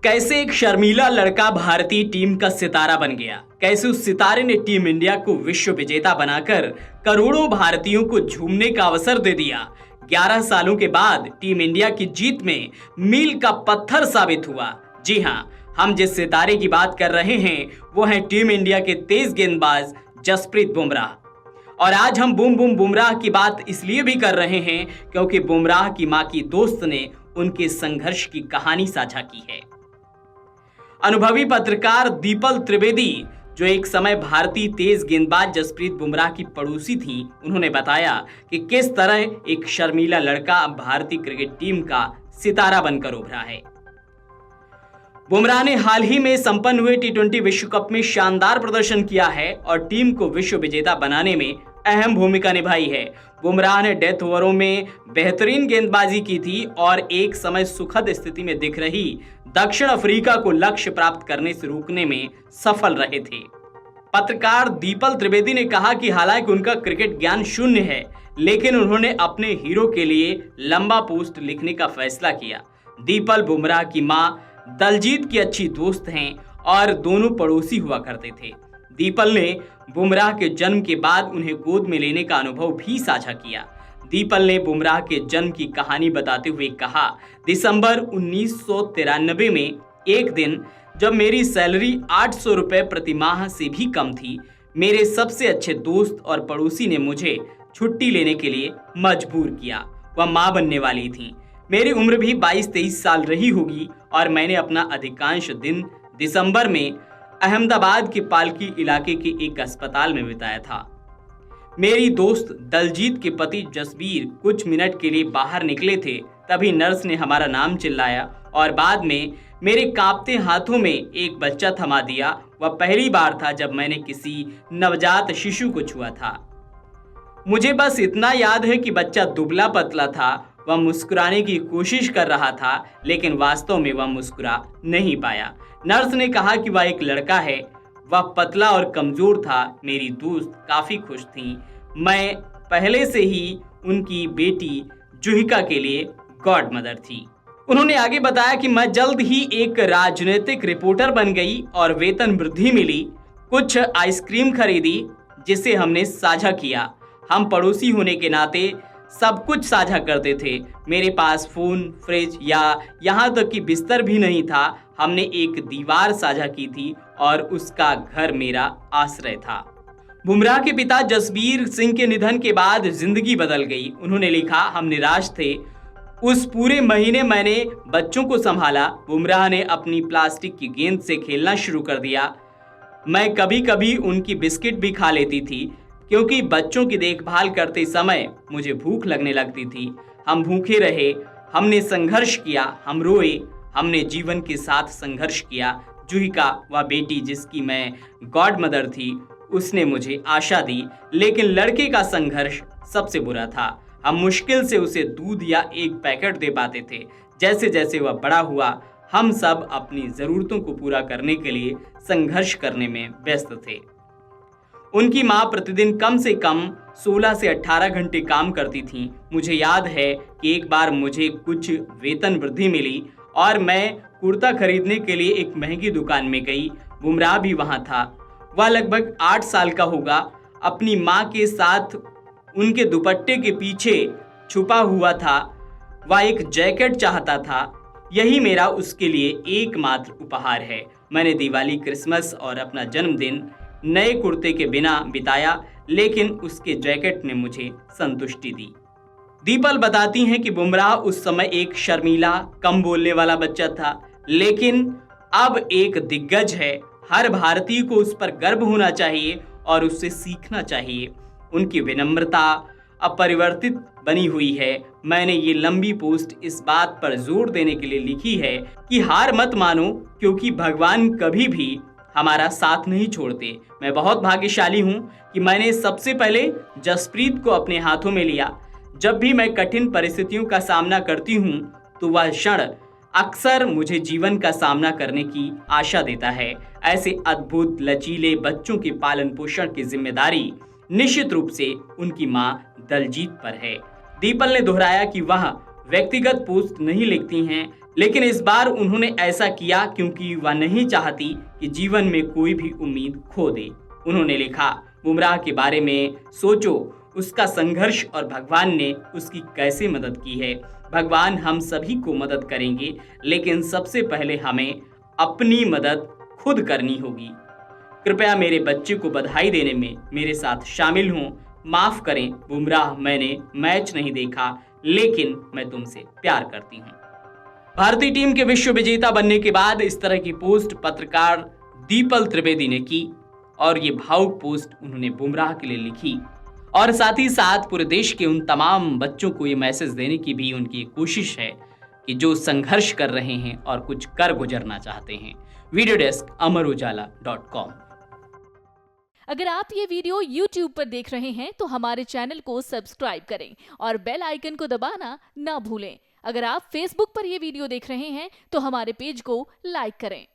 कैसे एक शर्मीला लड़का भारतीय टीम का सितारा बन गया, कैसे उस सितारे ने टीम इंडिया को विश्व विजेता बनाकर करोड़ों भारतीयों को झूमने का अवसर दे दिया। 11 सालों के बाद टीम इंडिया की जीत में मील का पत्थर साबित हुआ। जी हां, हम जिस सितारे की बात कर रहे हैं वो है टीम इंडिया के तेज गेंदबाज जसप्रीत बुमराह। और आज हम बूम बूम बुमराह की बात इसलिए भी कर रहे हैं क्योंकि बुमराह की मां की दोस्त ने उनके संघर्ष की कहानी साझा की है। अनुभवी पत्रकार दीपल त्रिवेदी, जो एक समय भारतीय तेज गेंदबाज जसप्रीत बुमराह की पड़ोसी थी, उन्होंने बताया कि किस तरह एक शर्मीला लड़का भारतीय क्रिकेट टीम का सितारा बनकर उभरा है। बुमराह ने हाल ही में संपन्न हुए टी20 विश्व कप में शानदार प्रदर्शन किया है और टीम को विश्व विजेता बनाने में अहम भूमिका निभाई है। बुमराह ने डेथ ओवरों में बेहतरीन गेंदबाजी की थी और एक समय सुखद स्थिति में दिख रही दक्षिण अफ्रीका को लक्ष्य प्राप्त करने से रोकने में सफल रहे थे। पत्रकार दीपल त्रिवेदी ने कहा कि हालांकि उनका क्रिकेट ज्ञान शून्य है, लेकिन उन्होंने अपने हीरो के लिए लंबा पोस्ट लिखने का फैसला किया। दीपल बुमराह की मां दलजीत की अच्छी दोस्त हैं और दोनों पड़ोसी हुआ करते थे। दीपल ने बुमराह के जन्म के बाद उन्हें गोद में लेने का अनुभव भी साझा किया। दीपल ने बुमराह के जन्म की कहानी बताते हुए कहा, दिसंबर 1993 में एक दिन जब मेरी सैलरी 800 रुपए प्रति माह से भी कम थी, मेरे सबसे अच्छे दोस्त और पड़ोसी ने मुझे छुट्टी लेने के लिए मजबूर किया। वह मां बनने वाली थी। मेरी उम्र भी 22-23 साल रही होगी और मैंने अपना अधिकांश दिन दिसंबर में अहमदाबाद के पालकी इलाके के एक अस्पताल में बिताया था। मेरी दोस्त दलजीत के पति जसबीर कुछ मिनट के लिए बाहर निकले थे, तभी नर्स ने हमारा नाम चिल्लाया और बाद में मेरे कांपते हाथों में एक बच्चा थमा दिया। वह पहली बार था जब मैंने किसी नवजात शिशु को छुआ था। मुझे बस इतना याद है कि बच्चा दुबला पतला था। वह मुस्कुराने की कोशिश कर रहा था, लेकिन वास्तव में वह मुस्कुरा नहीं पाया। नर्स ने कहा कि वह एक लड़का है। वह पतला और कमजोर था। मेरी दोस्त काफी खुश थी। मैं पहले से ही उनकी बेटी जुहिका के लिए गॉड मदर थी। उन्होंने आगे बताया कि मैं जल्द ही एक राजनीतिक रिपोर्टर बन गई और वेतन वृद्धि मिली। कुछ आइसक्रीम खरीदी जिसे हमने साझा किया। हम पड़ोसी होने के नाते सब कुछ साझा करते थे। मेरे पास फोन, फ्रिज या यहाँ तक कि बिस्तर भी नहीं था। हमने एक दीवार साझा की थी और उसका घर मेरा आश्रय था। बुमराह के पिता जसबीर सिंह के निधन के बाद जिंदगी बदल गई। उन्होंने लिखा, हम निराश थे। उस पूरे महीने मैंने बच्चों को संभाला। बुमराह ने अपनी प्लास्टिक की गेंद से खेलना शुरू कर दिया। मैं कभी कभी उनकी बिस्किट भी खा लेती थी क्योंकि बच्चों की देखभाल करते समय मुझे भूख लगने लगती थी। हम भूखे रहे, हमने संघर्ष किया, हम रोए, हमने जीवन के साथ संघर्ष किया। जुहिका, वह बेटी जिसकी मैं गॉड मदर थी, उसने मुझे आशा दी, लेकिन लड़के का संघर्ष सबसे बुरा था। हम मुश्किल से उसे दूध या एक पैकेट दे पाते थे। जैसे जैसे वह बड़ा हुआ, हम सब अपनी जरूरतों को पूरा करने के लिए संघर्ष करने में व्यस्त थे। उनकी मां प्रतिदिन कम से कम 16 से 18 घंटे काम करती थीं। मुझे याद है कि एक बार मुझे कुछ वेतन वृद्धि मिली और मैं कुर्ता खरीदने के लिए एक महंगी दुकान में गई। बुमराह भी वहां था। वह लगभग 8 साल का होगा। अपनी मां के साथ उनके दुपट्टे के पीछे छुपा हुआ था। वह एक जैकेट चाहता था। यही मेरा उसके लिए एकमात्र उपहार है। मैंने दिवाली, क्रिसमस और अपना जन्मदिन नए कुर्ते के बिना बिताया, लेकिन उसके जैकेट ने मुझे संतुष्टि दी। दीपल बताती हैं कि बुमराह उस समय एक शर्मीला, कम बोलने वाला बच्चा था, लेकिन अब एक दिग्गज है। हर भारतीय को उस पर गर्व होना चाहिए और उससे सीखना चाहिए। उनकी विनम्रता अपरिवर्तित बनी हुई है। मैंने ये लंबी पोस्ट इस बात पर जोर देने के लिए लिखी है कि हार मत मानो, क्योंकि भगवान कभी भी हमारा साथ नहीं छोड़ते। मैं बहुत भाग्यशाली हूँ कि मैंने सबसे पहले जसप्रीत को अपने हाथों में लिया। जब भी मैं कठिन परिस्थितियों का सामना करती हूँ तो वह क्षण अक्सर मुझे जीवन का सामना करने की आशा देता है। ऐसे अद्भुत लचीले बच्चों के पालन पोषण की जिम्मेदारी निश्चित रूप से उनकी मां दलजीत पर है। दीपल ने दोहराया कि वह व्यक्तिगत पोस्ट नहीं लिखती हैं, लेकिन इस बार उन्होंने ऐसा किया क्योंकि वह नहीं चाहती कि जीवन में कोई भी उम्मीद खो दे। उन्होंने लिखा, बुमराह के बारे में सोचो, उसका संघर्ष और भगवान ने उसकी कैसे मदद की है। भगवान हम सभी को मदद करेंगे, लेकिन सबसे पहले हमें अपनी मदद खुद करनी होगी। कृपया मेरे बच्चे को बधाई देने में मेरे साथ शामिल हों। माफ करें बुमराह, मैंने मैच नहीं देखा, लेकिन मैं तुमसे प्यार करती हूं। भारतीय टीम के विश्व विजेता बनने के बाद इस तरह की पोस्ट पत्रकार दीपल त्रिवेदी ने की और ये भावुक पोस्ट उन्होंने बुमराह के लिए लिखी और साथ ही साथ पूरे देश के उन तमाम बच्चों को ये मैसेज देने की भी उनकी कोशिश है कि जो संघर्ष कर रहे हैं और कुछ कर गुजरना चाहते हैं। Video desk amarujala.com। अगर आप ये वीडियो YouTube पर देख रहे हैं तो हमारे चैनल को सब्सक्राइब करें और बेल आइकन को दबाना ना भूलें। अगर आप Facebook पर ये वीडियो देख रहे हैं तो हमारे पेज को लाइक करें।